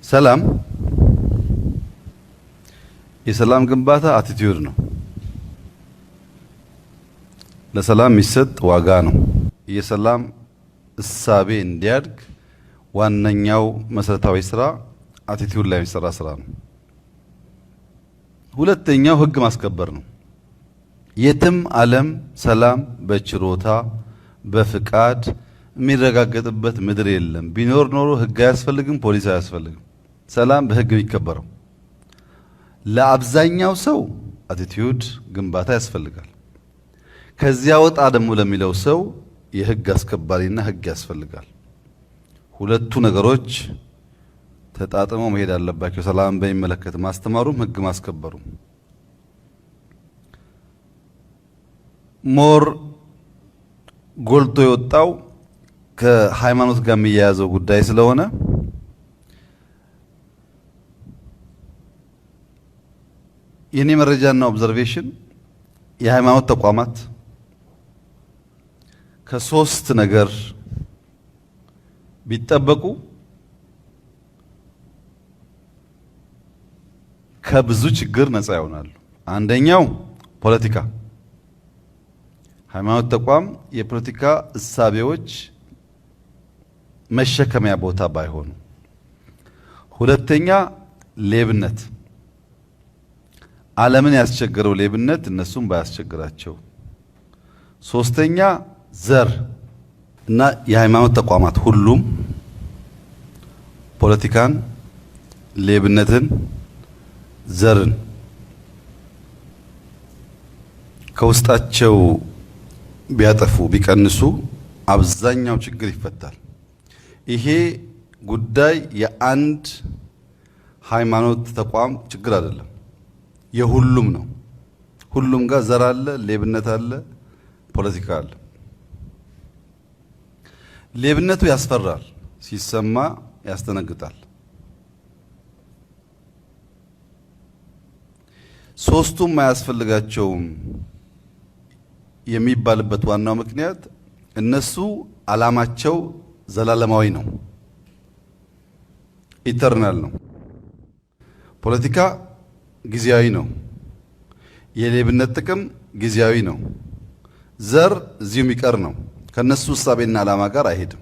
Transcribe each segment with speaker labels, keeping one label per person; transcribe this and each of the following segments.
Speaker 1: ሰላም የሰላም ግንባታ አቲቲዩድ ነው። ለሰላም የሚሰጥ ዋጋ ነው። የሰላም እሳቤ እንዲያድግ ዋነኛው መሰረታዊ ስራ አቲቲዩድ ላይ የሚሰራ ስራ ነው። ሁለተኛው ህግ ማስከበር ነው። የትም ዓለም ሰላም በችሮታ በፍቃድ የሚረጋገጥበት ምድር የለም። ቢኖር ኖሮ ህግ አያስፈልግም፣ ፖሊስ አያስፈልግም። ሰላም በህግ የሚከበረው። ለአብዛኛው ሰው አቲቲዩድ ግንባታ ያስፈልጋል። ከዚያ ወጣ ደግሞ ለሚለው ሰው የህግ አስከባሪና ህግ ያስፈልጋል። ሁለቱ ነገሮች ተጣጥመው መሄድ አለባቸው። ሰላም በሚመለከት ማስተማሩም ህግ ማስከበሩም። ሞር ጎልቶ የወጣው ከሃይማኖት ጋር የሚያያዘው ጉዳይ ስለሆነ የኔ መረጃና ኦብዘርቬሽን የሃይማኖት ተቋማት ከሶስት ነገር ቢጠበቁ ከብዙ ችግር ነፃ ይሆናሉ። አንደኛው ፖለቲካ፣ ሃይማኖት ተቋም የፖለቲካ እሳቤዎች መሸከሚያ ቦታ ባይሆኑ። ሁለተኛ ሌብነት፣ ዓለምን ያስቸገረው ሌብነት እነሱም ባያስቸግራቸው። ሶስተኛ ዘር እና የሃይማኖት ተቋማት ሁሉም ፖለቲካን፣ ሌብነትን፣ ዘርን ከውስጣቸው ቢያጠፉ ቢቀንሱ አብዛኛው ችግር ይፈታል። ይሄ ጉዳይ የአንድ ሃይማኖት ተቋም ችግር አይደለም፣ የሁሉም ነው። ሁሉም ጋር ዘር አለ፣ ሌብነት አለ፣ ፖለቲካ አለ። ሌብነቱ ያስፈራል፣ ሲሰማ ያስደነግጣል። ሶስቱም አያስፈልጋቸውም የሚባልበት ዋናው ምክንያት እነሱ ዓላማቸው ዘላለማዊ ነው፣ ኢተርናል ነው። ፖለቲካ ጊዜያዊ ነው። የሌብነት ጥቅም ጊዜያዊ ነው። ዘር እዚሁ የሚቀር ነው። ከነሱ እሳቤና ዓላማ ጋር አይሄድም።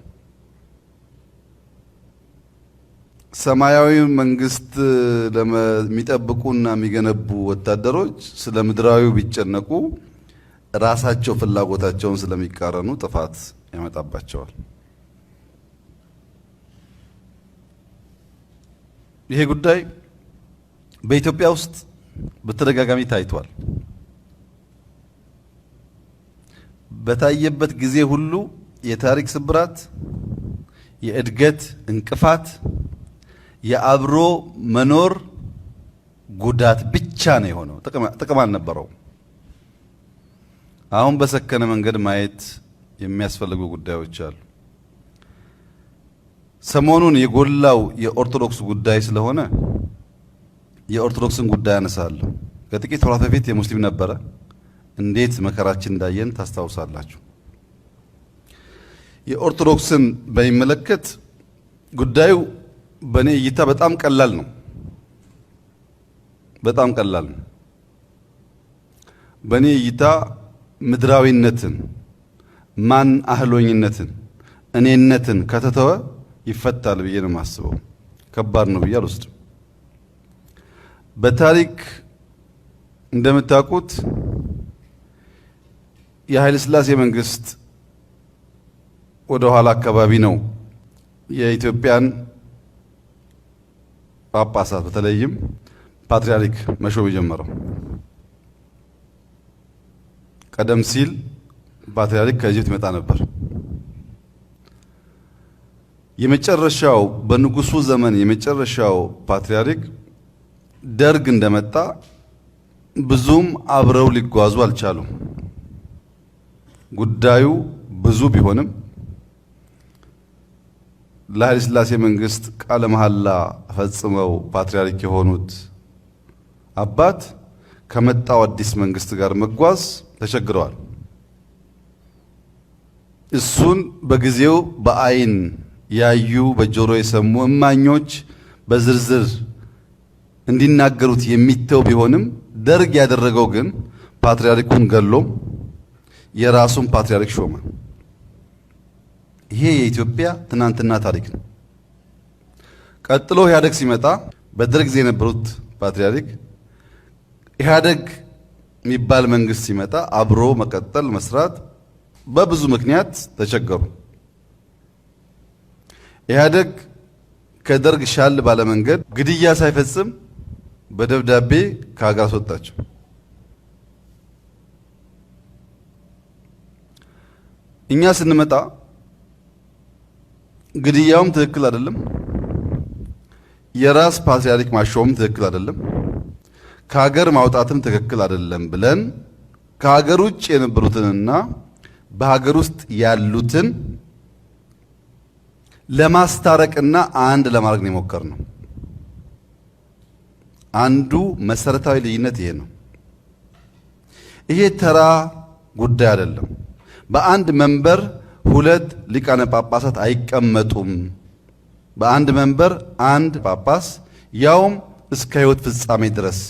Speaker 1: ሰማያዊ መንግስት ለሚጠብቁና የሚገነቡ ወታደሮች ስለ ምድራዊው ቢጨነቁ ራሳቸው ፍላጎታቸውን ስለሚቃረኑ ጥፋት ያመጣባቸዋል። ይሄ ጉዳይ በኢትዮጵያ ውስጥ በተደጋጋሚ ታይቷል። በታየበት ጊዜ ሁሉ የታሪክ ስብራት፣ የእድገት እንቅፋት፣ የአብሮ መኖር ጉዳት ብቻ ነው የሆነው። ጥቅም አልነበረው። አሁን በሰከነ መንገድ ማየት የሚያስፈልጉ ጉዳዮች አሉ። ሰሞኑን የጎላው የኦርቶዶክስ ጉዳይ ስለሆነ የኦርቶዶክስን ጉዳይ አነሳለሁ። ከጥቂት ወራት በፊት የሙስሊም ነበረ። እንዴት መከራችን እንዳየን ታስታውሳላችሁ። የኦርቶዶክስን በሚመለከት ጉዳዩ በእኔ እይታ በጣም ቀላል ነው። በጣም ቀላል ነው። በእኔ እይታ ምድራዊነትን፣ ማን አህሎኝነትን፣ እኔነትን ከተተወ ይፈታል ብዬ ነው የማስበው። ከባድ ነው ብዬ አልወስድም። በታሪክ እንደምታውቁት የኃይለ ሥላሴ መንግስት ወደ ኋላ አካባቢ ነው የኢትዮጵያን ጳጳሳት በተለይም ፓትርያርክ መሾም የጀመረው። ቀደም ሲል ፓትርያርክ ከኢጅፕት ይመጣ ነበር። የመጨረሻው በንጉሱ ዘመን የመጨረሻው ፓትርያርክ ደርግ እንደመጣ ብዙም አብረው ሊጓዙ አልቻሉም። ጉዳዩ ብዙ ቢሆንም ለኃይለ ሥላሴ መንግስት ቃለ መሐላ ፈጽመው ፓትርያርክ የሆኑት አባት ከመጣው አዲስ መንግስት ጋር መጓዝ ተቸግረዋል። እሱን በጊዜው በአይን ያዩ በጆሮ የሰሙ እማኞች በዝርዝር እንዲናገሩት የሚተው ቢሆንም ደርግ ያደረገው ግን ፓትርያርኩን ገሎ የራሱን ፓትርያርክ ሾመ። ይሄ የኢትዮጵያ ትናንትና ታሪክ ነው። ቀጥሎ ኢህአደግ ሲመጣ በደርግ ጊዜ የነበሩት ፓትርያርክ ኢህአደግ የሚባል መንግስት ሲመጣ አብሮ መቀጠል መስራት በብዙ ምክንያት ተቸገሩ። ኢህአደግ ከደርግ ሻል ባለ መንገድ ግድያ ሳይፈጽም በደብዳቤ ከሀገር አስወጣቸው። እኛ ስንመጣ ግድያውም ትክክል አይደለም፣ የራስ ፓትርያርክ ማሾም ትክክል አይደለም፣ ከሀገር ማውጣትም ትክክል አይደለም ብለን ከሀገር ውጭ የነበሩትንና በሀገር ውስጥ ያሉትን ለማስታረቅና አንድ ለማድረግ ነው የሞከርነው። አንዱ መሰረታዊ ልዩነት ይሄ ነው። ይሄ ተራ ጉዳይ አይደለም። በአንድ መንበር ሁለት ሊቃነ ጳጳሳት አይቀመጡም። በአንድ መንበር አንድ ጳጳስ ያውም እስከ ሕይወት ፍጻሜ ድረስ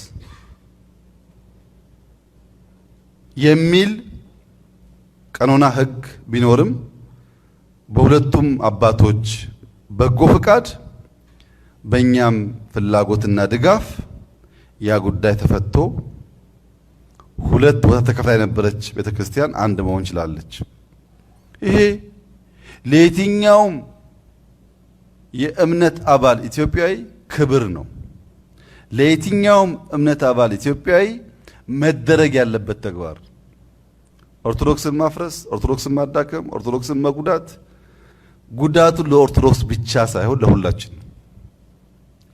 Speaker 1: የሚል ቀኖና ሕግ ቢኖርም በሁለቱም አባቶች በጎ ፍቃድ በእኛም ፍላጎትና ድጋፍ ያ ጉዳይ ተፈቶ ሁለት ቦታ ተከፍላ የነበረች ቤተክርስቲያን አንድ መሆን ችላለች። ይሄ ለየትኛውም የእምነት አባል ኢትዮጵያዊ ክብር ነው። ለየትኛውም እምነት አባል ኢትዮጵያዊ መደረግ ያለበት ተግባር። ኦርቶዶክስን ማፍረስ፣ ኦርቶዶክስን ማዳከም፣ ኦርቶዶክስን መጉዳት ጉዳቱ ለኦርቶዶክስ ብቻ ሳይሆን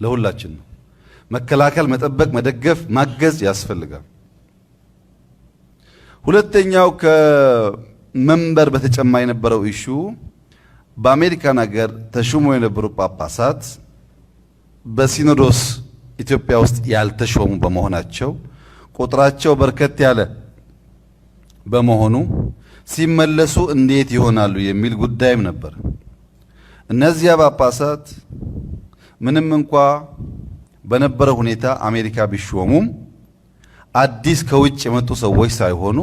Speaker 1: ለሁላችን ነው። መከላከል፣ መጠበቅ፣ መደገፍ፣ ማገዝ ያስፈልጋል። ሁለተኛው ከመንበር በተጨማሪ የነበረው ኢሹ በአሜሪካን ሀገር ተሹሞ የነበሩ ጳጳሳት በሲኖዶስ ኢትዮጵያ ውስጥ ያልተሾሙ በመሆናቸው ቁጥራቸው በርከት ያለ በመሆኑ ሲመለሱ እንዴት ይሆናሉ የሚል ጉዳይም ነበር። እነዚያ ጳጳሳት ምንም እንኳ በነበረው ሁኔታ አሜሪካ ቢሾሙም አዲስ ከውጭ የመጡ ሰዎች ሳይሆኑ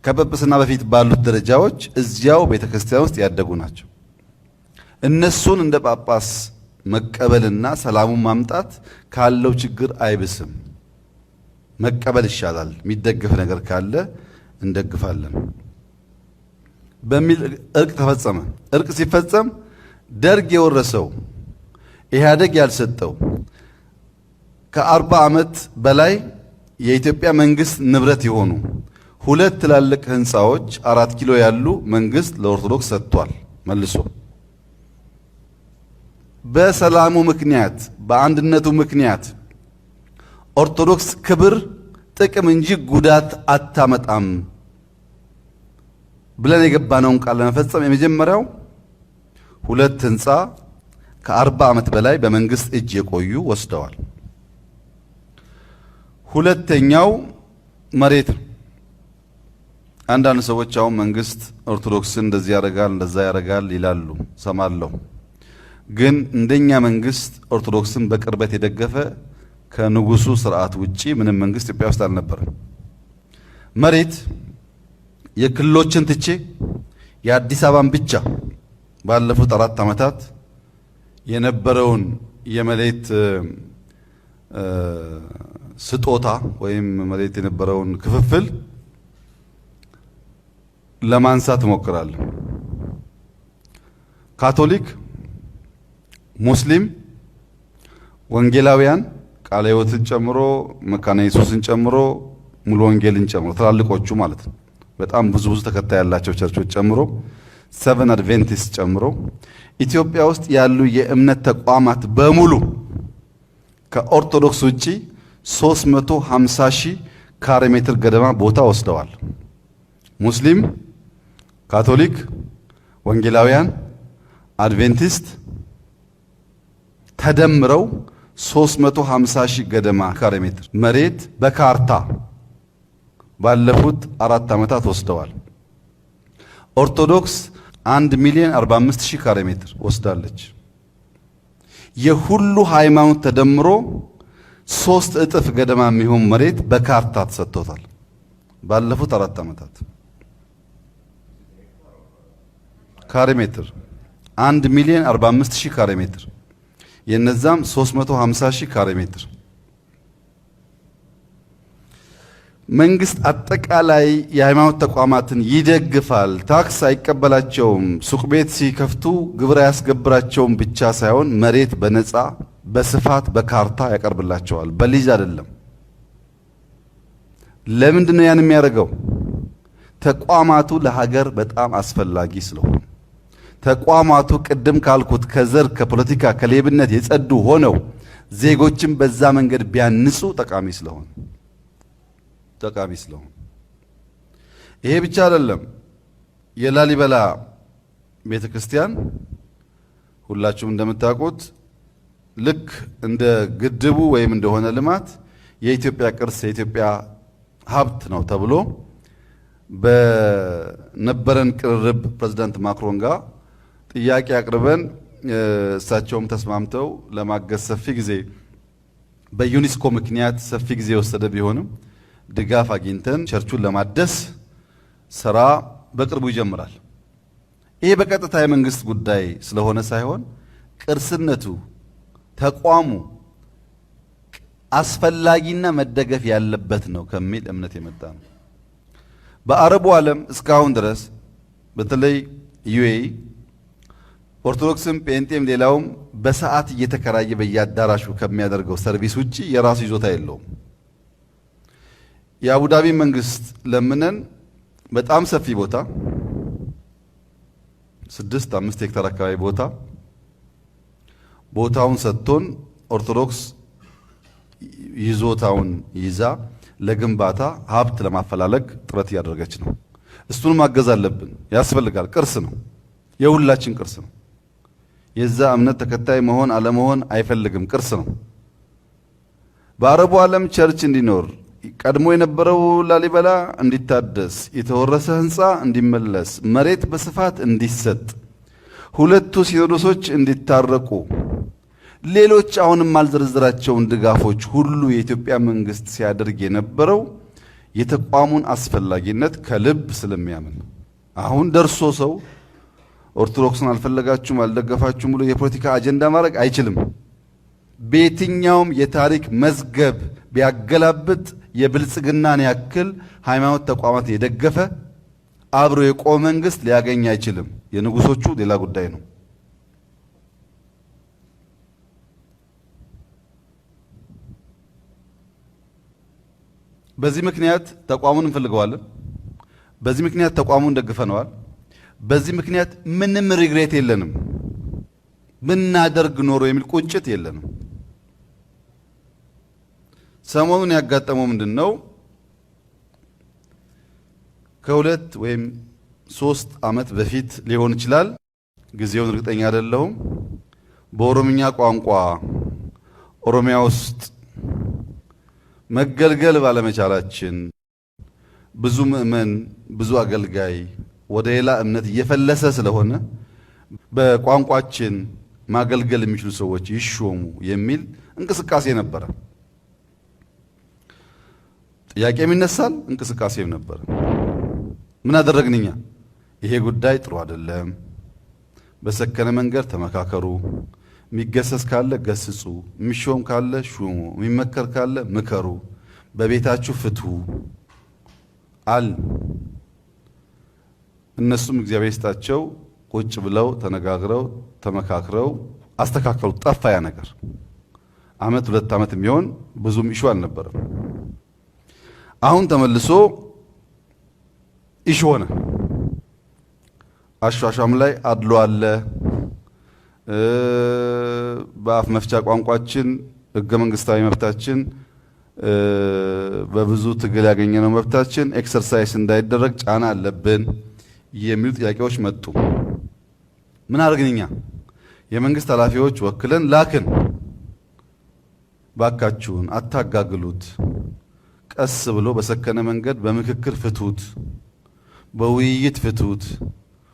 Speaker 1: ከጵጵስና በፊት ባሉት ደረጃዎች እዚያው ቤተክርስቲያን ውስጥ ያደጉ ናቸው። እነሱን እንደ ጳጳስ መቀበልና ሰላሙን ማምጣት ካለው ችግር አይብስም። መቀበል ይሻላል። የሚደግፍ ነገር ካለ እንደግፋለን በሚል እርቅ ተፈጸመ። እርቅ ሲፈጸም ደርግ የወረሰው ኢህአደግ ያልሰጠው ከ40 ዓመት በላይ የኢትዮጵያ መንግስት ንብረት የሆኑ ሁለት ትላልቅ ህንፃዎች 4 ኪሎ ያሉ መንግስት ለኦርቶዶክስ ሰጥቷል መልሶ። በሰላሙ ምክንያት በአንድነቱ ምክንያት ኦርቶዶክስ ክብር፣ ጥቅም እንጂ ጉዳት አታመጣም ብለን የገባነውን ቃል ለመፈጸም የመጀመሪያው ሁለት ህንፃ ከ40 ዓመት በላይ በመንግስት እጅ የቆዩ ወስደዋል። ሁለተኛው መሬት ነው። አንዳንድ ሰዎች አሁን መንግስት ኦርቶዶክስን እንደዚህ ያደርጋል እንደዛ ያደርጋል ይላሉ፣ ሰማለሁ። ግን እንደኛ መንግስት ኦርቶዶክስን በቅርበት የደገፈ ከንጉሱ ስርዓት ውጪ ምንም መንግስት ኢትዮጵያ ውስጥ አልነበረም። መሬት የክልሎችን ትቼ የአዲስ አበባን ብቻ ባለፉት 4 ዓመታት የነበረውን የመሬት ስጦታ ወይም መሬት የነበረውን ክፍፍል ለማንሳት እሞክራለሁ። ካቶሊክ፣ ሙስሊም፣ ወንጌላውያን ቃለ ሕይወትን ጨምሮ መካነ ኢየሱስን ጨምሮ ሙሉ ወንጌልን ጨምሮ ትላልቆቹ ማለት ነው፣ በጣም ብዙ ተከታይ ያላቸው ቸርቾች ጨምሮ 7 አድቬንቲስት ጨምሮ ኢትዮጵያ ውስጥ ያሉ የእምነት ተቋማት በሙሉ ከኦርቶዶክስ ውጪ 350,000 ካሬ ሜትር ገደማ ቦታ ወስደዋል። ሙስሊም፣ ካቶሊክ፣ ወንጌላውያን፣ አድቬንቲስት ተደምረው 350,000 ገደማ ካሬ ሜትር መሬት በካርታ ባለፉት 4 ዓመታት ወስደዋል። ኦርቶዶክስ 1,045,000 ካሬ ሜትር ወስዳለች። የሁሉ ሃይማኖት ተደምሮ 3 እጥፍ ገደማ የሚሆን መሬት በካርታ ተሰጥቶታል። ባለፉት 4 ዓመታት ካሬ ሜትር 1,045,000 ካሬ ሜትር የነዛም 350,000 ካሬ ሜትር። መንግስት አጠቃላይ የሃይማኖት ተቋማትን ይደግፋል፣ ታክስ አይቀበላቸውም፣ ሱቅ ቤት ሲከፍቱ ግብር አያስገብራቸውም ብቻ ሳይሆን መሬት በነፃ በስፋት በካርታ ያቀርብላቸዋል፣ በሊዝ አይደለም። ለምንድን ነው ያን የሚያደርገው? ተቋማቱ ለሀገር በጣም አስፈላጊ ስለሆነ፣ ተቋማቱ ቅድም ካልኩት ከዘር ከፖለቲካ ከሌብነት የጸዱ ሆነው ዜጎችን በዛ መንገድ ቢያንጹ ጠቃሚ ስለሆነ ይሄ ብቻ አይደለም። የላሊበላ ቤተክርስቲያን ሁላችሁም እንደምታውቁት ልክ እንደ ግድቡ ወይም እንደሆነ ልማት የኢትዮጵያ ቅርስ የኢትዮጵያ ሀብት ነው ተብሎ በነበረን ቅርርብ ፕሬዝዳንት ማክሮን ጋር ጥያቄ አቅርበን እሳቸውም ተስማምተው ለማገዝ ሰፊ ጊዜ በዩኒስኮ ምክንያት ሰፊ ጊዜ የወሰደ ቢሆንም ድጋፍ አግኝተን ቸርቹን ለማደስ ስራ በቅርቡ ይጀምራል። ይሄ በቀጥታ የመንግስት ጉዳይ ስለሆነ ሳይሆን ቅርስነቱ ተቋሙ አስፈላጊና መደገፍ ያለበት ነው ከሚል እምነት የመጣ ነው። በአረቡ ዓለም እስካሁን ድረስ በተለይ ዩኤኢ ኦርቶዶክስም ጴንጤም ሌላውም በሰዓት እየተከራየ በየአዳራሹ ከሚያደርገው ሰርቪስ ውጪ የራሱ ይዞታ የለውም። የአቡዳቢ መንግስት ለምነን በጣም ሰፊ ቦታ 6-5 ሄክታር አካባቢ ቦታውን ሰጥቶን ኦርቶዶክስ ይዞታውን ይዛ ለግንባታ ሀብት ለማፈላለግ ጥረት እያደረገች ነው። እሱን ማገዝ አለብን፣ ያስፈልጋል። ቅርስ ነው፣ የሁላችን ቅርስ ነው። የዛ እምነት ተከታይ መሆን አለመሆን አይፈልግም፣ ቅርስ ነው። በአረቡ ዓለም ቸርች እንዲኖር ቀድሞ የነበረው ላሊበላ እንዲታደስ፣ የተወረሰ ህንፃ እንዲመለስ፣ መሬት በስፋት እንዲሰጥ፣ ሁለቱ ሲኖዶሶች እንዲታረቁ፣ ሌሎች አሁንም አልዘረዘራቸውን ድጋፎች ሁሉ የኢትዮጵያ መንግስት ሲያደርግ የነበረው የተቋሙን አስፈላጊነት ከልብ ስለሚያምን አሁን ደርሶ ሰው ኦርቶዶክስን አልፈለጋችሁም አልደገፋችሁም ብሎ የፖለቲካ አጀንዳ ማድረግ አይችልም። በየትኛውም የታሪክ መዝገብ ቢያገላብጥ የብልጽግናን ያክል ሃይማኖት ተቋማት የደገፈ አብሮ የቆመ መንግስት ሊያገኝ አይችልም። የንጉሶቹ ሌላ ጉዳይ ነው። በዚህ ምክንያት ተቋሙን እንፈልገዋለን። በዚህ ምክንያት ተቋሙን ደግፈነዋል። በዚህ ምክንያት ምንም ሪግሬት የለንም። ብናደርግ ኖሮ የሚል ቁጭት የለንም። ሰሞኑን ያጋጠመው ምንድነው? ከ2 ወይም 3 ዓመት በፊት ሊሆን ይችላል፣ ጊዜውን እርግጠኛ አይደለሁም። በኦሮምኛ ቋንቋ ኦሮሚያ ውስጥ መገልገል ባለመቻላችን ብዙ ምእመን ብዙ አገልጋይ ወደ ሌላ እምነት እየፈለሰ ስለሆነ በቋንቋችን ማገልገል የሚችሉ ሰዎች ይሾሙ የሚል እንቅስቃሴ ነበረ። ጥያቄም ይነሳል፣ እንቅስቃሴም ነበረ። ምን አደረግን እኛ? ይሄ ጉዳይ ጥሩ አይደለም፣ በሰከነ መንገድ ተመካከሩ፣ የሚገሰስ ካለ ገስጹ፣ የሚሾም ካለ ሹሙ፣ የሚመከር ካለ ምከሩ፣ በቤታችሁ ፍቱ አል እነሱም እግዚአብሔር ይስጣቸው ቁጭ ብለው ተነጋግረው ተመካክረው አስተካከሉ። ጠፋ ያ ነገር። 1-2 ዓመት የሚሆን ብዙም ኢሹ አልነበረም። አሁን ተመልሶ ኢሹ ሆነ። አሿሿም ላይ አድሎ አለ። በአፍ መፍቻ ቋንቋችን ህገ መንግስታዊ መብታችን በብዙ ትግል ያገኘነው መብታችን ኤክሰርሳይዝ እንዳይደረግ ጫና አለብን የሚሉ ጥያቄዎች መጡ። ምን አድርገን እኛ የመንግስት ኃላፊዎች ወክለን ላክን። ባካችሁን አታጋግሉት፣ ቀስ ብሎ በሰከነ መንገድ በምክክር ፍቱት፣ በውይይት ፍቱት።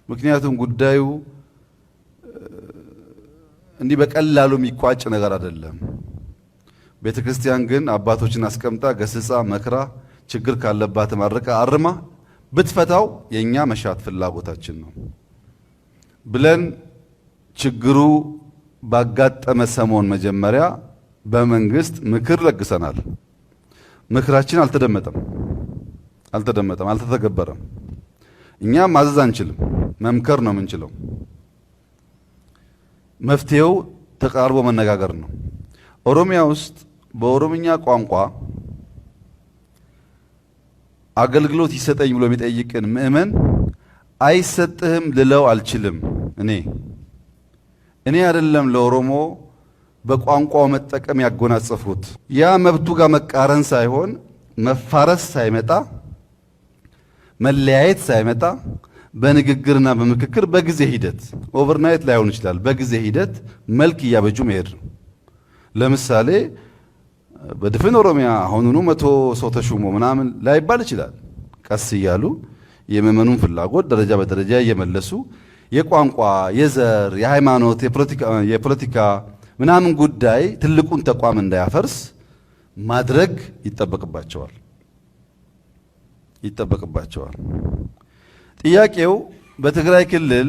Speaker 1: ምክንያቱም ጉዳዩ እንዲህ በቀላሉ የሚቋጭ ነገር አይደለም። ቤተክርስቲያን ግን አባቶችን አስቀምጣ ገስጻ መክራ ችግር ካለባት ማርቃ አርማ ብትፈታው የኛ መሻት ፍላጎታችን ነው ብለን ችግሩ ባጋጠመ ሰሞን መጀመሪያ በመንግስት ምክር ለግሰናል። ምክራችን አልተደመጠም፣ አልተተገበረም። እኛ ማዘዝ አንችልም፣ መምከር ነው የምንችለው። መፍትሄው ተቃርቦ መነጋገር ነው። ኦሮሚያ ውስጥ በኦሮምኛ ቋንቋ አገልግሎት ይሰጠኝ ብሎ የሚጠይቅን ምእመን አይሰጥህም ልለው አልችልም። እኔ አይደለም ለኦሮሞ በቋንቋው መጠቀም ያጎናጸፉት። ያ መብቱ ጋር መቃረን ሳይሆን መፋረስ ሳይመጣ መለያየት ሳይመጣ በንግግርና በምክክር በጊዜ ሂደት ኦቨርናይት ላይሆን ይችላል፣ በጊዜ ሂደት መልክ እያበጁ መሄድ ነው። ለምሳሌ በድፍን ኦሮሚያ አሁኑኑ 100 ሰው ተሹሞ ምናምን ላይባል ይችላል። ቀስ እያሉ የምእመኑን ፍላጎት ደረጃ በደረጃ እየመለሱ የቋንቋ፣ የዘር፣ የሃይማኖት፣ የፖለቲካ ምናምን ጉዳይ ትልቁን ተቋም እንዳያፈርስ ማድረግ ይጠበቅባቸዋል። ጥያቄው በትግራይ ክልል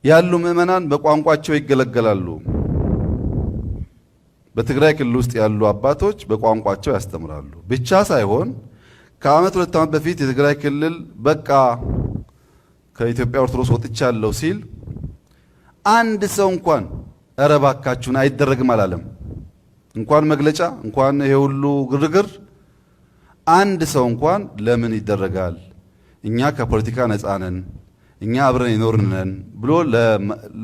Speaker 1: ያሉ ምእመናን በቋንቋቸው ይገለገላሉ። በትግራይ ክልል ውስጥ ያሉ አባቶች በቋንቋቸው ያስተምራሉ ብቻ ሳይሆን ከዓመት 2 ዓመት በፊት የትግራይ ክልል በቃ ከኢትዮጵያ ኦርቶዶክስ ወጥቻለሁ ሲል አንድ ሰው እንኳን ኧረ እባካችሁን አይደረግም አላለም። እንኳን መግለጫ እንኳን ይሄ ሁሉ ግርግር አንድ ሰው እንኳን ለምን ይደረጋል? እኛ ከፖለቲካ ነፃ ነን፣ እኛ አብረን የኖርነን ብሎ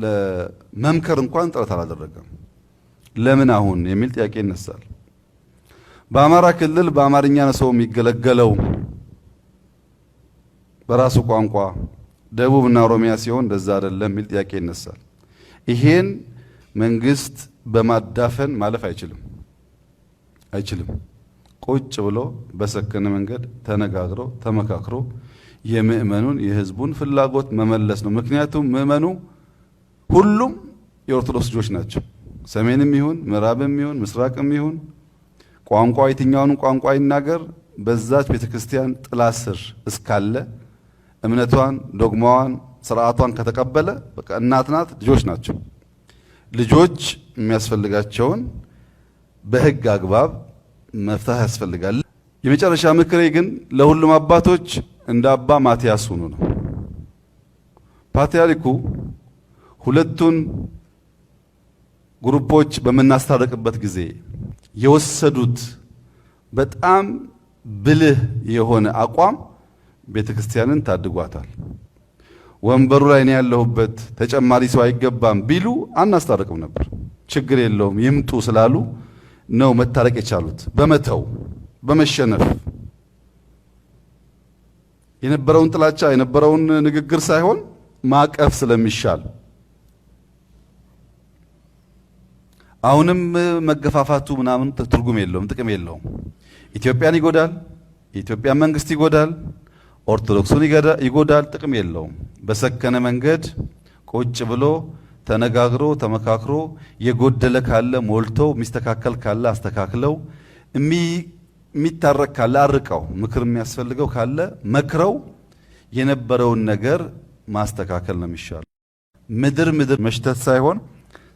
Speaker 1: ለመምከር እንኳን ጥረት አላደረገም። ለምን አሁን የሚል ጥያቄ ይነሳል። በአማራ ክልል በአማርኛ ነው ሰው የሚገለገለው በራሱ ቋንቋ፣ ደቡብና ኦሮሚያ ሲሆን እንደዛ አይደለም የሚል ጥያቄ ይነሳል። ይሄን መንግስት በማዳፈን ማለፍ አይችልም። ቁጭ ብሎ በሰከነ መንገድ ተነጋግሮ ተመካክሮ የምእመኑን የህዝቡን ፍላጎት መመለስ ነው። ምክንያቱም ምእመኑ ሁሉም የኦርቶዶክስ ልጆች ናቸው። ሰሜንም ይሁን ምዕራብም ይሁን ምስራቅም ይሁን ቋንቋ የትኛውንም ቋንቋ ይናገር በዛች ቤተክርስቲያን ጥላ ስር እስካለ እምነቷን፣ ዶግማዋን፣ ስርዓቷን ከተቀበለ በቃ እናት ናት፣ ልጆች ናቸው። ልጆች የሚያስፈልጋቸውን በህግ አግባብ መፍታት ያስፈልጋል። የመጨረሻ ምክሬ ግን ለሁሉም አባቶች እንደ አባ ማትያስ ሁኑ ነው። ፓትርያርኩ ሁለቱን ግሩፖች በምናስታርቅበት ጊዜ የወሰዱት በጣም ብልህ የሆነ አቋም ቤተክርስቲያንን ታድጓታል። ወንበሩ ላይ ነው ያለሁበት ተጨማሪ ሰው አይገባም ቢሉ አናስታርቅም ነበር። ችግር የለውም ይምጡ ስላሉ ነው መታረቅ የቻሉት። በመተው በመሸነፍ የነበረውን ጥላቻ የነበረውን ንግግር ሳይሆን ማቀፍ ስለሚሻል አሁንም መገፋፋቱ ምናምን ትርጉም የለውም፣ ጥቅም የለውም። ኢትዮጵያን ይጎዳል፣ የኢትዮጵያን መንግስት ይጎዳል፣ ኦርቶዶክሱን ይጎዳል፣ ጥቅም የለውም። በሰከነ መንገድ ቁጭ ብሎ ተነጋግሮ ተመካክሮ የጎደለ ካለ ሞልቶ የሚስተካከል ካለ አስተካክለው የሚታረቅ ካለ አርቀው ምክር የሚያስፈልገው ካለ መክረው የነበረውን ነገር ማስተካከል ነው የሚሻለው። ምድር መሽተት ሳይሆን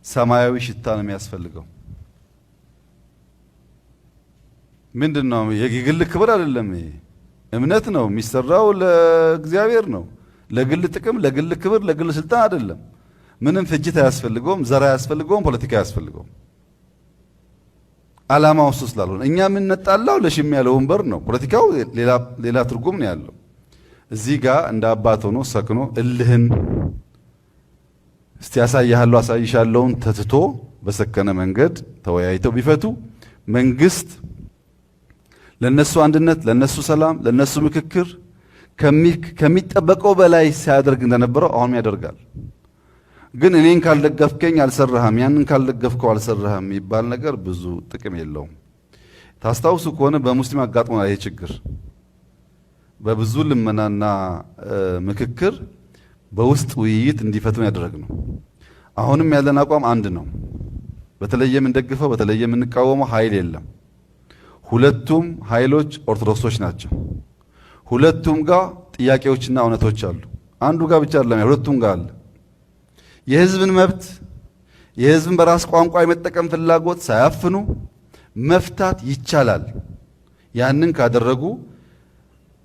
Speaker 1: ሰማያዊ ሽታ ነው የሚያስፈልገው። ምንድነው? የግል ክብር አይደለም። እምነት ነው የሚሰራው ለእግዚአብሔር ነው። ለግል ጥቅም፣ ለግል ክብር፣ ለግል ስልጣን አይደለም። ምንም ፍጅት አያስፈልገውም፣ ዘር አያስፈልገውም፣ ፖለቲካ አያስፈልገውም። ዓላማው እሱ ስላልሆነ እኛ የምንጣላው ለሽም ያለው ወንበር ነው። ፖለቲካው ሌላ ትርጉም ነው ያለው። እዚህ ጋር እንደ አባት ሆኖ ሰክኖ እልህን እስቲ ያሳያለሁ አሳይሻለሁን ተትቶ በሰከነ መንገድ ተወያይተው ቢፈቱ መንግስት ለነሱ አንድነት፣ ለነሱ ሰላም፣ ለነሱ ምክክር ከሚጠበቀው በላይ ሲያደርግ እንደነበረው አሁንም ያደርጋል። ግን እኔን ካልደገፍከኝ አልሰራህም፣ ያንን ካልደገፍከው አልሰራህም የሚባል ነገር ብዙ ጥቅም የለውም። ታስታውሱ ከሆነ በሙስሊም አጋጥሞናል ይሄ ችግር። በብዙ ልመናና ምክክር በውስጥ ውይይት እንዲፈቱን ያደረግነው። አሁንም ያለን አቋም አንድ ነው። በተለየ የምንደግፈው በተለየ የምንቃወመው ኃይል የለም። ሁለቱም ኃይሎች ኦርቶዶክሶች ናቸው። ሁለቱም ጋር ጥያቄዎችና እውነቶች አሉ። አንዱ ጋር ብቻ አይደለም፣ ሁለቱም ጋር አለ። የህዝብን መብት የህዝብን በራስ ቋንቋ የመጠቀም ፍላጎት ሳያፍኑ መፍታት ይቻላል። ያንን ካደረጉ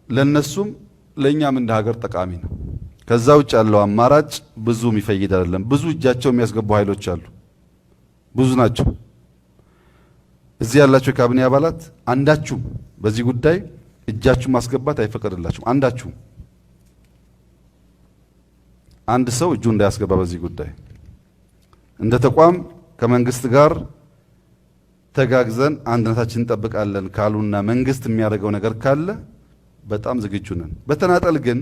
Speaker 1: ለነሱም ለኛም እንደ ሀገር ጠቃሚ ነው። ከዛ ውጭ ያለው አማራጭ ብዙ የሚፈይድ አይደለም። ብዙ እጃቸው የሚያስገቡ ኃይሎች አሉ፣ ብዙ ናቸው። እዚህ ያላቸው የካቢኔ አባላት አንዳችሁም በዚህ ጉዳይ እጃችሁ ማስገባት አይፈቀድላችሁም። አንዳችሁም አንድ ሰው እጁ እንዳያስገባ በዚህ ጉዳይ እንደ ተቋም ከመንግስት ጋር ተጋግዘን አንድነታችንን እንጠብቃለን ካሉና መንግስት የሚያደርገው ነገር ካለ በጣም ዝግጁ ነን። በተናጠል ግን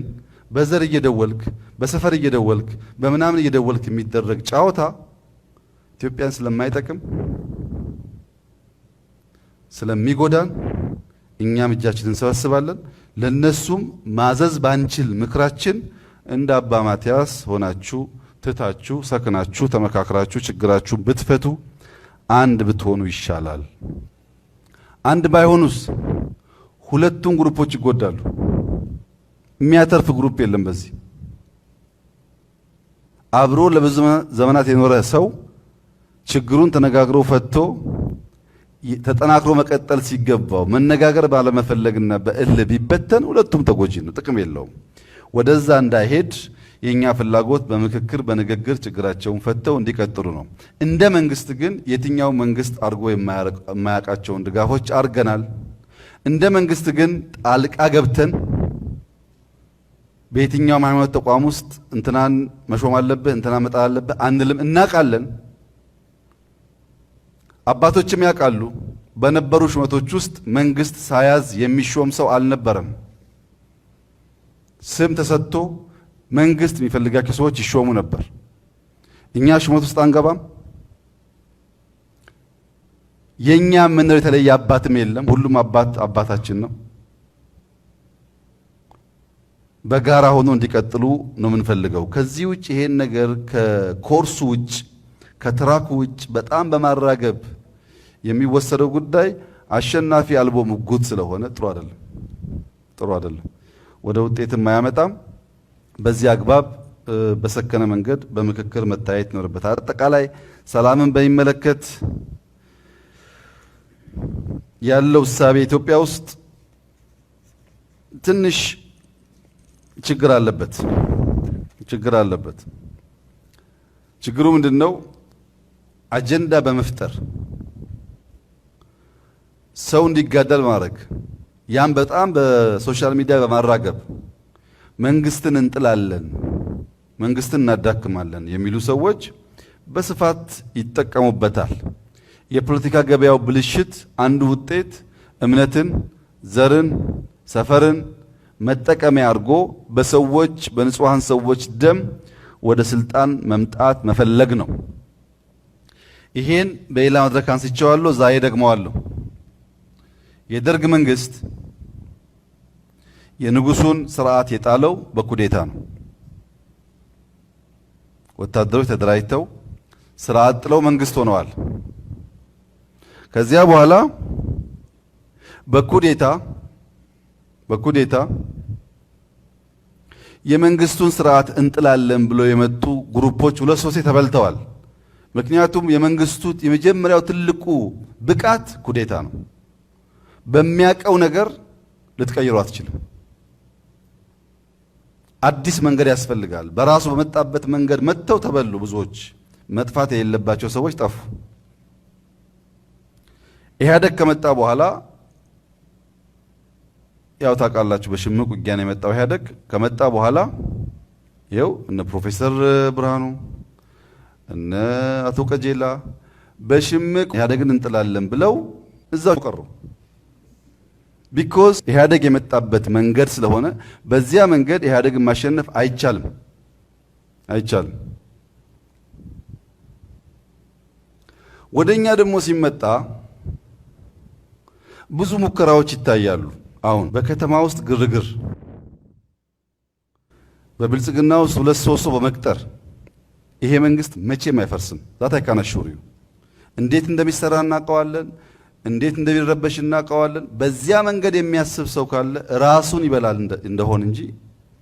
Speaker 1: በዘር እየደወልክ በሰፈር እየደወልክ በምናምን እየደወልክ የሚደረግ ጫወታ ኢትዮጵያን ስለማይጠቅም ስለሚጎዳን እኛም እጃችንን እንሰበስባለን። ለነሱም ማዘዝ ባንችል ምክራችን እንደ አባ ማትያስ ሆናችሁ ትታችሁ ሰክናችሁ ተመካክራችሁ ችግራችሁ ብትፈቱ አንድ ብትሆኑ ይሻላል። አንድ ባይሆኑስ ሁለቱም ግሩፖች ይጎዳሉ። የሚያተርፍ ግሩፕ የለም። በዚህ አብሮ ለብዙ ዘመናት የኖረ ሰው ችግሩን ተነጋግሮ ፈቶ ተጠናክሮ መቀጠል ሲገባው መነጋገር ባለመፈለግና በእልህ ቢበተን ሁለቱም ተጎጂ ነው፣ ጥቅም የለውም። ወደዛ እንዳይሄድ የኛ ፍላጎት በምክክር በንግግር ችግራቸውን ፈተው እንዲቀጥሉ ነው። እንደ መንግስት ግን የትኛው መንግስት አድርጎ የማያውቃቸውን ድጋፎች አድርገናል። እንደ መንግስት ግን ጣልቃ ገብተን በየትኛውም ሃይማኖት ተቋም ውስጥ እንትናን መሾም አለብህ እንትና መጣል አለብህ አንልም። እናውቃለን። አባቶችም ያውቃሉ። በነበሩ ሹመቶች ውስጥ መንግስት ሳያዝ የሚሾም ሰው አልነበረም። ስም ተሰጥቶ መንግስት የሚፈልጋቸው ሰዎች ይሾሙ ነበር። እኛ ሹመት ውስጥ አንገባም። የኛ ምንር የተለየ አባትም የለም። ሁሉም አባታችን ነው። በጋራ ሆኖ እንዲቀጥሉ ነው የምንፈልገው። ከዚህ ውጭ ይሄን ነገር ከኮርሱ ውጭ ከትራኩ ውጭ በጣም በማራገብ የሚወሰደው ጉዳይ አሸናፊ አልቦ ሙጉት ስለሆነ ጥሩ አይደለም፣ ወደ ውጤትም አያመጣም። በዚህ አግባብ በሰከነ መንገድ በምክክር መታየት ይኖርበታል። አጠቃላይ ሰላምን በሚመለከት ያለው እሳቤ ኢትዮጵያ ውስጥ ትንሽ ችግር አለበት። ችግሩ ምንድነው? አጀንዳ በመፍጠር ሰው እንዲጋደል ማድረግ፣ ያም በጣም በሶሻል ሚዲያ በማራገብ መንግስትን እንጥላለን፣ መንግስትን እናዳክማለን የሚሉ ሰዎች በስፋት ይጠቀሙበታል። የፖለቲካ ገበያው ብልሽት አንዱ ውጤት እምነትን፣ ዘርን፣ ሰፈርን መጠቀሚያ አድርጎ በሰዎች በንጹሃን ሰዎች ደም ወደ ስልጣን መምጣት መፈለግ ነው። ይሄን በሌላ መድረክ አንስቼዋለሁ፣ ዛሬ ደግመዋለሁ። የደርግ መንግስት የንጉሱን ስርዓት የጣለው በኩዴታ ነው። ወታደሮች ተደራጅተው ስርዓት ጥለው መንግስት ሆነዋል። ከዚያ በኋላ በኩዴታ የመንግስቱን ስርዓት እንጥላለን ብለው የመጡ ግሩፖች ሁለት ሶስት ተበልተዋል። ምክንያቱም የመንግስቱ የመጀመሪያው ትልቁ ብቃት ኩዴታ ነው። በሚያቀው ነገር ልትቀይሩ አትችልም። አዲስ መንገድ ያስፈልጋል። በራሱ በመጣበት መንገድ መጥተው ተበሉ። ብዙዎች መጥፋት የሌለባቸው ሰዎች ጠፉ። ኢህአደግ ከመጣ በኋላ ያው ታውቃላችሁ፣ በሽምቅ ውጊያ ነው የመጣው። ኢህአደግ ከመጣ በኋላ ይኸው እነ ፕሮፌሰር ብርሃኑ እነ አቶ ቀጀላ በሽምቅ ኢህአደግን እንጥላለን ብለው እዛው ቀሩ። ቢኮዝ ኢህአደግ የመጣበት መንገድ ስለሆነ በዚያ መንገድ ኢህአደግን ማሸነፍ አይቻልም። ወደኛ ደግሞ ሲመጣ ብዙ ሙከራዎች ይታያሉ። አሁን በከተማ ውስጥ ግርግር፣ በብልጽግና ውስጥ 2-3 በመቅጠር ይሄ መንግስት መቼም አይፈርስም። ዛት አይካናሹሪው እንዴት እንደሚሰራ እናውቀዋለን። እንዴት እንደሚረበሽ እናውቀዋለን። በዚያ መንገድ የሚያስብ ሰው ካለ ራሱን ይበላል እንደሆን እንጂ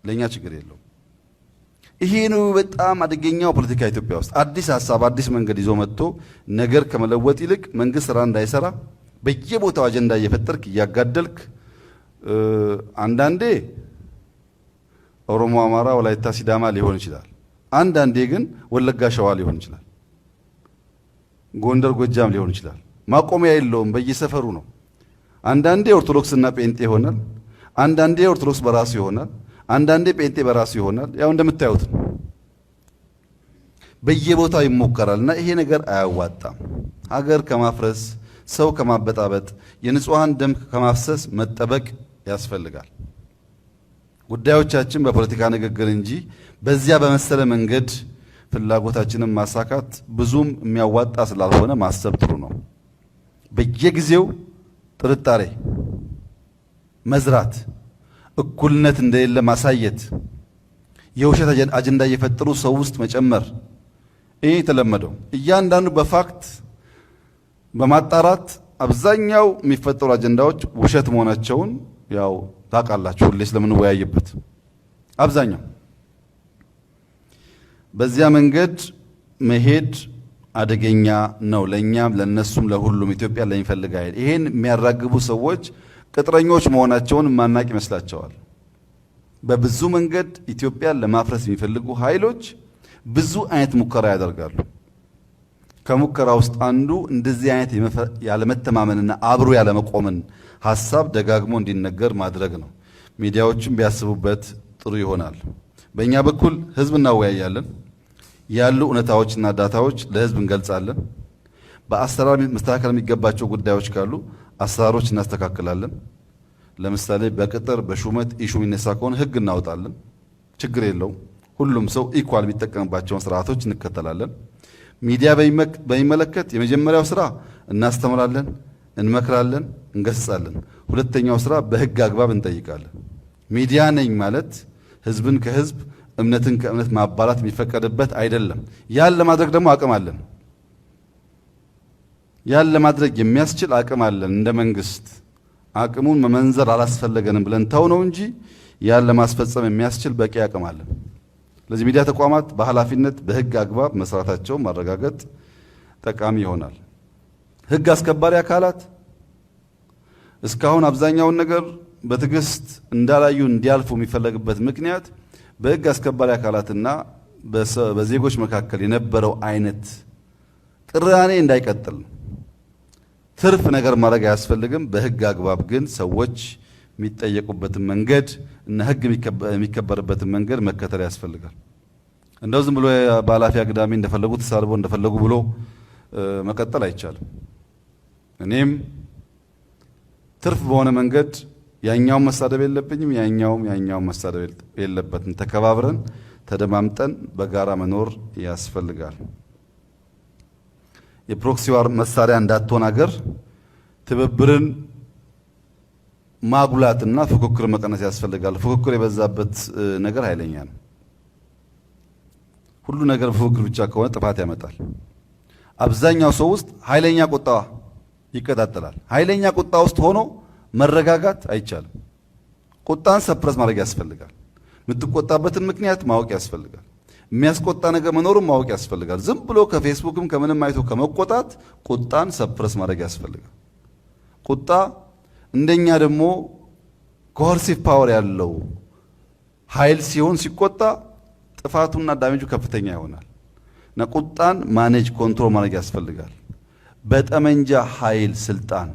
Speaker 1: ለኛ ችግር የለው። ይሄ ነው በጣም አደገኛው ፖለቲካ ኢትዮጵያ ውስጥ። አዲስ ሐሳብ አዲስ መንገድ ይዞ መጥቶ ነገር ከመለወጥ ይልቅ መንግስት ስራ እንዳይሰራ በየቦታው አጀንዳ እየፈጠርክ እያጋደልክ አንዳንዴ ኦሮሞ፣ አማራ፣ ወላይታ፣ ሲዳማ ሊሆን ይችላል። አንዳንዴ ግን ወለጋ፣ ሸዋ ሊሆን ይችላል። ጎንደር፣ ጎጃም ሊሆን ይችላል። ማቆሚያ የለውም። በየሰፈሩ ነው። አንዳንዴ ኦርቶዶክስና ጴንጤ ይሆናል። አንዳንዴ ኦርቶዶክስ በራሱ ይሆናል። አንዳንዴ ጴንጤ በራሱ ይሆናል። ያው እንደምታዩት ነው። በየቦታው ይሞከራልና ይሄ ነገር አያዋጣም። ሀገር ከማፍረስ ሰው ከማበጣበጥ የንጹሃን ደም ከማፍሰስ መጠበቅ ያስፈልጋል። ጉዳዮቻችን በፖለቲካ ንግግር እንጂ በዚያ በመሰለ መንገድ ፍላጎታችንን ማሳካት ብዙም የሚያዋጣ ስላልሆነ ማሰብ ጥሩ ነው። በየጊዜው ጥርጣሬ መዝራት፣ እኩልነት እንደሌለ ማሳየት፣ የውሸት አጀንዳ እየፈጠሩ ሰው ውስጥ መጨመር፣ ይሄ የተለመደው እያንዳንዱ በፋክት በማጣራት አብዛኛው የሚፈጠሩ አጀንዳዎች ውሸት መሆናቸውን ያው ታውቃላችሁ። ሁሌ ስለምንወያይበት አብዛኛው በዚያ መንገድ መሄድ አደገኛ ነው። ለኛም ለነሱም ለሁሉም ኢትዮጵያ ለሚፈልግ ኃይል ይሄን የሚያራግቡ ሰዎች ቅጥረኞች መሆናቸውን ማናቅ ይመስላቸዋል። በብዙ መንገድ ኢትዮጵያን ለማፍረስ የሚፈልጉ ኃይሎች ብዙ አይነት ሙከራ ያደርጋሉ። ከሙከራ ውስጥ አንዱ እንደዚህ አይነት ያለመተማመንና አብሮ ያለመቆምን ሐሳብ ደጋግሞ እንዲነገር ማድረግ ነው። ሚዲያዎችም ቢያስቡበት ጥሩ ይሆናል። በእኛ በኩል ህዝብ እናወያያለን። ያሉ እውነታዎችና ዳታዎች ለህዝብ እንገልጻለን። በአሰራር መስተካከል የሚገባቸው ጉዳዮች ካሉ አሰራሮች እናስተካክላለን። ለምሳሌ በቅጥር በሹመት ኢሹ የሚነሳ ከሆነ ህግ እናወጣለን። ችግር የለውም። ሁሉም ሰው ኢኳል የሚጠቀምባቸውን ስርዓቶች እንከተላለን። ሚዲያ በሚመለከት የመጀመሪያው ስራ እናስተምራለን፣ እንመክራለን፣ እንገስጻለን። ሁለተኛው ስራ በህግ አግባብ እንጠይቃለን። ሚዲያ ነኝ ማለት ህዝብን ከህዝብ እምነትን ከእምነት ማባላት የሚፈቀድበት አይደለም። ያን ለማድረግ ደግሞ አቅም አለን። ያን ለማድረግ የሚያስችል አቅም አለን። እንደ መንግስት አቅሙን መመንዘር አላስፈለገንም ብለን ተው ነው እንጂ ያን ለማስፈጸም የሚያስችል በቂ አቅም አለን። ለዚህ ሚዲያ ተቋማት በኃላፊነት በህግ አግባብ መስራታቸውን ማረጋገጥ ጠቃሚ ይሆናል። ህግ አስከባሪ አካላት እስካሁን አብዛኛውን ነገር በትዕግስት እንዳላዩ እንዲያልፉ የሚፈለግበት ምክንያት በህግ አስከባሪ አካላትና በዜጎች መካከል የነበረው አይነት ቅራኔ እንዳይቀጥል ነው። ትርፍ ነገር ማድረግ አያስፈልግም። በህግ አግባብ ግን ሰዎች የሚጠየቁበትን መንገድ እና ህግ የሚከበርበትን መንገድ መከተል ያስፈልጋል። እንደው ዝም ብሎ በኃላፊ አግዳሚ እንደፈለጉ ተሳልቦ እንደፈለጉ ብሎ መቀጠል አይቻልም። እኔም ትርፍ በሆነ መንገድ ያኛውን መሳደብ የለብኝም፣ ያኛውን መሳደብ የለበትም። ተከባብረን ተደማምጠን በጋራ መኖር ያስፈልጋል። የፕሮክሲ ዋር መሳሪያ እንዳትሆን ሀገር ትብብርን ማጉላትና ፉክክር መቀነስ ያስፈልጋል። ፉክክር የበዛበት ነገር ኃይለኛ ነው። ሁሉ ነገር ፉክክር ብቻ ከሆነ ጥፋት ያመጣል። አብዛኛው ሰው ውስጥ ኃይለኛ ቁጣ ይቀጣጠላል። ኃይለኛ ቁጣ ውስጥ ሆኖ መረጋጋት አይቻልም። ቁጣን ሰፕረስ ማድረግ ያስፈልጋል። የምትቆጣበትን ምክንያት ማወቅ ያስፈልጋል። የሚያስቆጣ ነገር መኖሩን ማወቅ ያስፈልጋል። ዝም ብሎ ከፌስቡክም ከምንም አይቶ ከመቆጣት ቁጣን ሰፕረስ ማድረግ ያስፈልጋል። ቁጣ እንደኛ ደግሞ ኮርሲቭ ፓወር ያለው ኃይል ሲሆን ሲቆጣ ጥፋቱና ዳሜጁ ከፍተኛ ይሆናል እና ቁጣን ማኔጅ ኮንትሮል ማድረግ ያስፈልጋል። በጠመንጃ ኃይል ስልጣን፣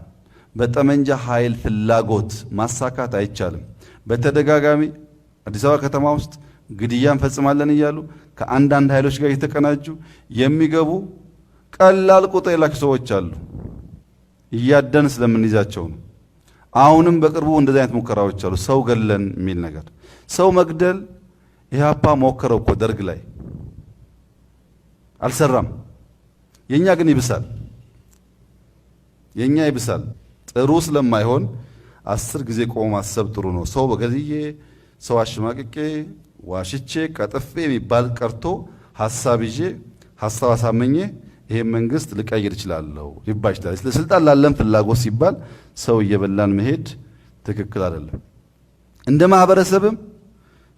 Speaker 1: በጠመንጃ ኃይል ፍላጎት ማሳካት አይቻልም። በተደጋጋሚ አዲስ አበባ ከተማ ውስጥ ግድያ እንፈጽማለን እያሉ ከአንዳንድ ኃይሎች ጋር የተቀናጁ የሚገቡ ቀላል ቁጥር የላቸው ሰዎች አሉ። እያደን ስለምንይዛቸው ነው። አሁንም በቅርቡ እንደዚህ አይነት ሙከራዎች አሉ። ሰው ገለን የሚል ነገር ሰው መግደል ኢህአፓ ሞከረው እኮ ደርግ ላይ አልሰራም። የኛ ግን ይብሳል። የኛ ይብሳል። ጥሩ ስለማይሆን 10 ጊዜ ቆሞ ማሰብ ጥሩ ነው። ሰው በገድዬ ሰው አሽማቅቄ ዋሽቼ ቀጥፌ የሚባል ቀርቶ ሐሳብ ይዤ ሐሳብ አሳመኜ ይሄን መንግስት ልቀይር እችላለሁ ሊባል ይችላል። ለስልጣን ላለን ፍላጎት ሲባል ሰው እየበላን መሄድ ትክክል አይደለም። እንደ ማህበረሰብም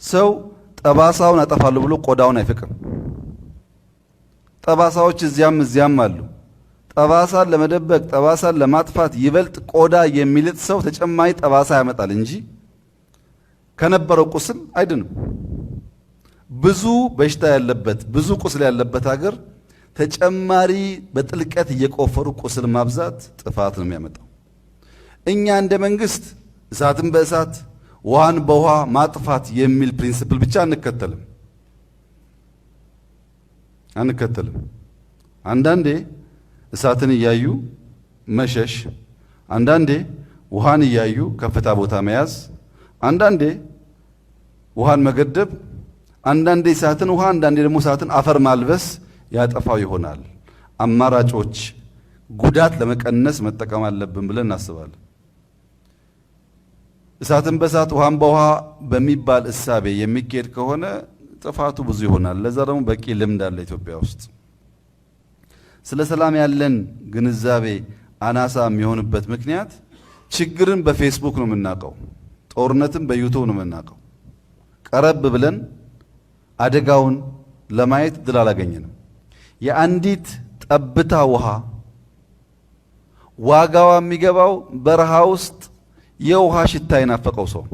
Speaker 1: ሰው ጠባሳውን አጠፋለሁ ብሎ ቆዳውን አይፈቅም። ጠባሳዎች እዚያም አሉ። ጠባሳን ለመደበቅ ጠባሳን ለማጥፋት ይበልጥ ቆዳ የሚልጥ ሰው ተጨማሪ ጠባሳ ያመጣል እንጂ ከነበረው ቁስል አይድንም። ብዙ በሽታ ያለበት ብዙ ቁስል ያለበት ሀገር ተጨማሪ በጥልቀት እየቆፈሩ ቁስል ማብዛት ጥፋት ነው የሚያመጣው። እኛ እንደ መንግስት እሳትን በእሳት ውሃን በውሃ ማጥፋት የሚል ፕሪንሲፕል ብቻ አንከተልም። አንዳንዴ እሳትን እያዩ መሸሽ፣ አንዳንዴ ውሃን እያዩ ከፍታ ቦታ መያዝ፣ አንዳንዴ ውሃን መገደብ፣ አንዳንዴ እሳትን ውሃ፣ አንዳንዴ ደግሞ እሳትን አፈር ማልበስ ያጠፋው ይሆናል። አማራጮች ጉዳት ለመቀነስ መጠቀም አለብን ብለን እናስባለን። እሳትን በእሳት ውሃን በውሃ በሚባል እሳቤ የሚካሄድ ከሆነ ጥፋቱ ብዙ ይሆናል። ለዛ ደግሞ በቂ ልምድ አለ ኢትዮጵያ ውስጥ። ስለ ሰላም ያለን ግንዛቤ አናሳ የሚሆንበት ምክንያት ችግርን በፌስቡክ ነው የምናውቀው፣ ጦርነትን በዩቱብ ነው የምናውቀው። ቀረብ ብለን አደጋውን ለማየት ድል አላገኘንም። የአንዲት ጠብታ ውሃ ዋጋዋ የሚገባው በረሃ ውስጥ የውሃ ሽታ የናፈቀው ሰው፣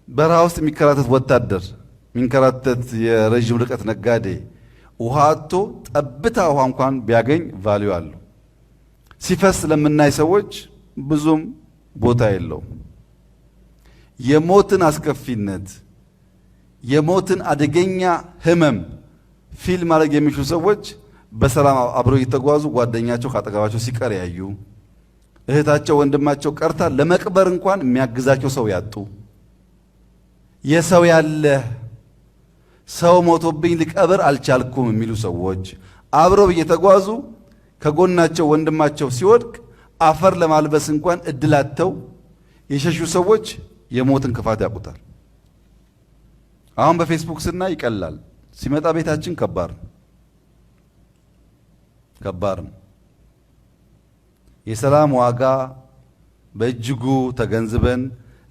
Speaker 1: በረሃ ውስጥ የሚከራተት ወታደር፣ የሚንከራተት የረዥም ርቀት ነጋዴ ውሃ አጥቶ ጠብታ ውሃ እንኳን ቢያገኝ ቫልዩ አለው። ሲፈስ ለምናይ ሰዎች ብዙም ቦታ የለውም። የሞትን አስከፊነት የሞትን አደገኛ ህመም ፊል ማድረግ የሚሹ ሰዎች በሰላም አብረው እየተጓዙ ጓደኛቸው ካጠገባቸው ሲቀር ያዩ፣ እህታቸው ወንድማቸው ቀርታ ለመቅበር እንኳን የሚያግዛቸው ሰው ያጡ፣ የሰው ያለ ሰው ሞቶብኝ ልቀብር አልቻልኩም የሚሉ ሰዎች አብረው እየተጓዙ ከጎናቸው ወንድማቸው ሲወድቅ አፈር ለማልበስ እንኳን እድላተው የሸሹ ሰዎች የሞትን ክፋት ያውቁታል። አሁን በፌስቡክ ስናይ ይቀላል፣ ሲመጣ ቤታችን ከባድ ነው። የሰላም ዋጋ በእጅጉ ተገንዝበን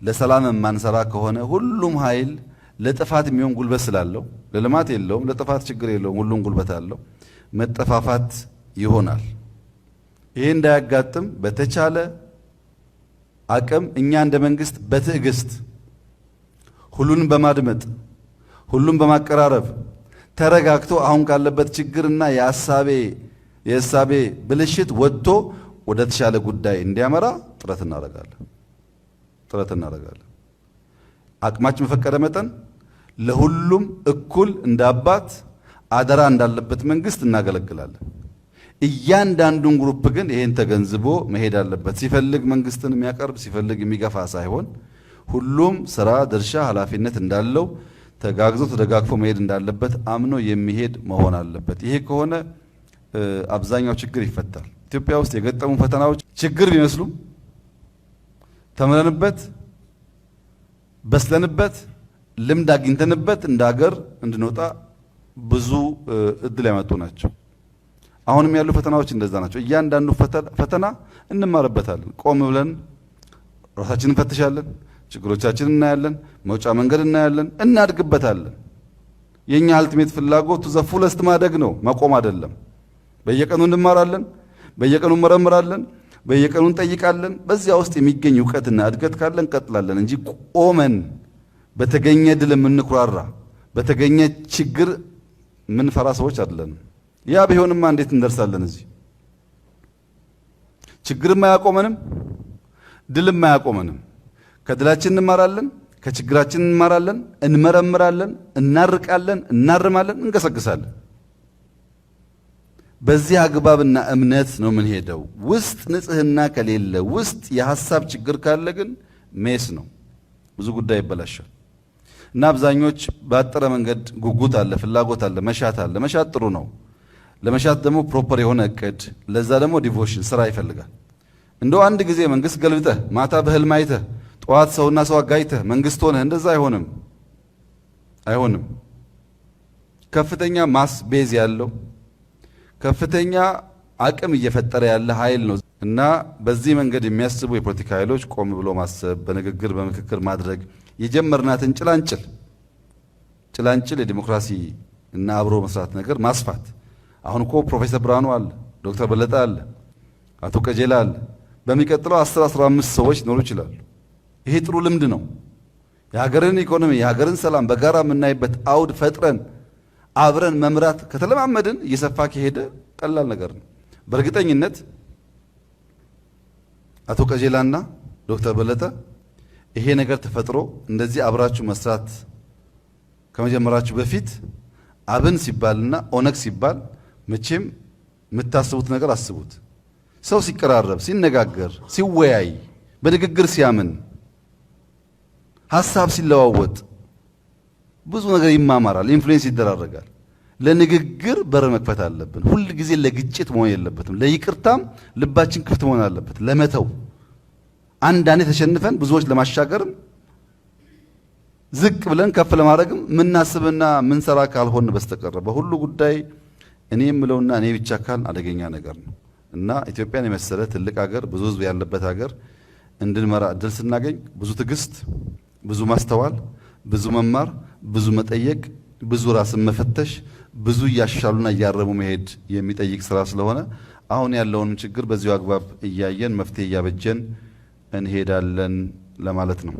Speaker 1: ለሰላም የማንሰራ ከሆነ ሁሉም ኃይል ለጥፋት የሚሆን ጉልበት ስላለው ለልማት የለውም፣ ለጥፋት ችግር የለውም፣ ሁሉም ጉልበት አለው፣ መጠፋፋት ይሆናል። ይሄ እንዳያጋጥም በተቻለ አቅም እኛ እንደ መንግስት በትዕግስት ሁሉንም በማድመጥ ሁሉም በማቀራረብ ተረጋግቶ አሁን ካለበት ችግርና የእሳቤ ብልሽት ወጥቶ ወደ ተሻለ ጉዳይ እንዲያመራ ጥረት እናደርጋለን። አቅማችን በፈቀደ መጠን ለሁሉም እኩል እንደ አባት አደራ እንዳለበት መንግስት እናገለግላለን። እያንዳንዱን ግሩፕ ግን ይሄን ተገንዝቦ መሄድ አለበት። ሲፈልግ መንግስትን የሚያቀርብ ሲፈልግ የሚገፋ ሳይሆን ሁሉም ስራ፣ ድርሻ፣ ኃላፊነት እንዳለው ተጋግዞ ተደጋግፎ መሄድ እንዳለበት አምኖ የሚሄድ መሆን አለበት። ይሄ ከሆነ አብዛኛው ችግር ይፈታል። ኢትዮጵያ ውስጥ የገጠሙ ፈተናዎች ችግር ቢመስሉም ተምረንበት በስለንበት ልምድ አግኝተንበት እንደ ሀገር እንድንወጣ ብዙ እድል ያመጡ ናቸው። አሁንም ያሉ ፈተናዎች እንደዛ ናቸው። እያንዳንዱ ፈተና እንማርበታለን። ቆም ብለን ራሳችንን እንፈትሻለን፣ ችግሮቻችንን እናያለን፣ መውጫ መንገድ እናያለን፣ እናድግበታለን። የኛ አልቲሜት ፍላጎት ዘ ፉለስት ማደግ ነው፣ መቆም አይደለም። በየቀኑ እንማራለን፣ በየቀኑ እንመረምራለን፣ በየቀኑ እንጠይቃለን። በዚያ ውስጥ የሚገኝ እውቀትና እድገት ካለን እንቀጥላለን እንጂ ቆመን በተገኘ ድል የምንኩራራ በተገኘ ችግር የምንፈራ ሰዎች አይደለንም። ያ ቢሆንማ እንዴት እንደርሳለን? እዚህ ችግርም አያቆመንም፣ ድልም አያቆመንም። ከድላችን እንማራለን፣ ከችግራችን እንማራለን፣ እንመረምራለን፣ እናርቃለን፣ እናርማለን፣ እንገሰግሳለን። በዚህ አግባብና እምነት ነው የምንሄደው። ውስጥ ንጽህና ከሌለ ውስጥ የሐሳብ ችግር ካለ ግን ሜስ ነው፣ ብዙ ጉዳይ ይበላሻል። እና አብዛኞች ባጠረ መንገድ ጉጉት አለ፣ ፍላጎት አለ፣ መሻት አለ። መሻት ጥሩ ነው። ለመሻት ደግሞ ፕሮፐር የሆነ እቅድ፣ ለዛ ደግሞ ዲቮሽን ስራ ይፈልጋል። እንደው አንድ ጊዜ መንግስት ገልብጠህ ማታ በህልም አይተህ ጠዋት ሰውና ሰው አጋይተህ መንግስት ሆነህ እንደዛ አይሆንም። አይሆንም። ከፍተኛ ማስ ቤዝ ያለው ከፍተኛ አቅም እየፈጠረ ያለ ኃይል ነው እና በዚህ መንገድ የሚያስቡ የፖለቲካ ኃይሎች ቆም ብሎ ማሰብ፣ በንግግር በምክክር ማድረግ የጀመርናትን ጭላንጭል የዲሞክራሲ እና አብሮ መስራት ነገር ማስፋት። አሁን እኮ ፕሮፌሰር ብርሃኑ አለ፣ ዶክተር በለጠ አለ፣ አቶ ቀጀላ አለ። በሚቀጥለው 10-15 ሰዎች ሊኖሩ ይችላሉ። ይሄ ጥሩ ልምድ ነው። የሀገርን ኢኮኖሚ የሀገርን ሰላም በጋራ የምናይበት አውድ ፈጥረን አብረን መምራት ከተለማመድን እየሰፋ ከሄደ ቀላል ነገር ነው። በእርግጠኝነት አቶ ቀጀላና ዶክተር በለጠ ይሄ ነገር ተፈጥሮ እንደዚህ አብራችሁ መስራት ከመጀመራችሁ በፊት አብን ሲባልና ኦነግ ሲባል መቼም የምታስቡት ነገር አስቡት። ሰው ሲቀራረብ፣ ሲነጋገር፣ ሲወያይ፣ በንግግር ሲያምን፣ ሀሳብ ሲለዋወጥ ብዙ ነገር ይማማራል፣ ኢንፍሉዌንስ ይደራረጋል። ለንግግር በር መክፈት አለብን። ሁል ጊዜ ለግጭት መሆን የለበትም። ለይቅርታም ልባችን ክፍት መሆን አለበት። ለመተው አንዳንዴ ተሸንፈን ብዙዎች ለማሻገርም ዝቅ ብለን ከፍ ለማድረግም ምናስብና ምንሰራ ካልሆን በስተቀር በሁሉ ጉዳይ እኔ የምለውና እኔ ብቻ ካል አደገኛ ነገር ነው እና ኢትዮጵያን የመሰለ ትልቅ ሀገር ብዙ ሕዝብ ያለበት ሀገር እንድንመራ እድል ስናገኝ ብዙ ትዕግስት፣ ብዙ ማስተዋል፣ ብዙ መማር፣ ብዙ መጠየቅ፣ ብዙ ራስን መፈተሽ፣ ብዙ እያሻሉና እያረሙ መሄድ የሚጠይቅ ስራ ስለሆነ አሁን ያለውን ችግር በዚሁ አግባብ እያየን መፍትሄ እያበጀን እንሄዳለን ለማለት ነው።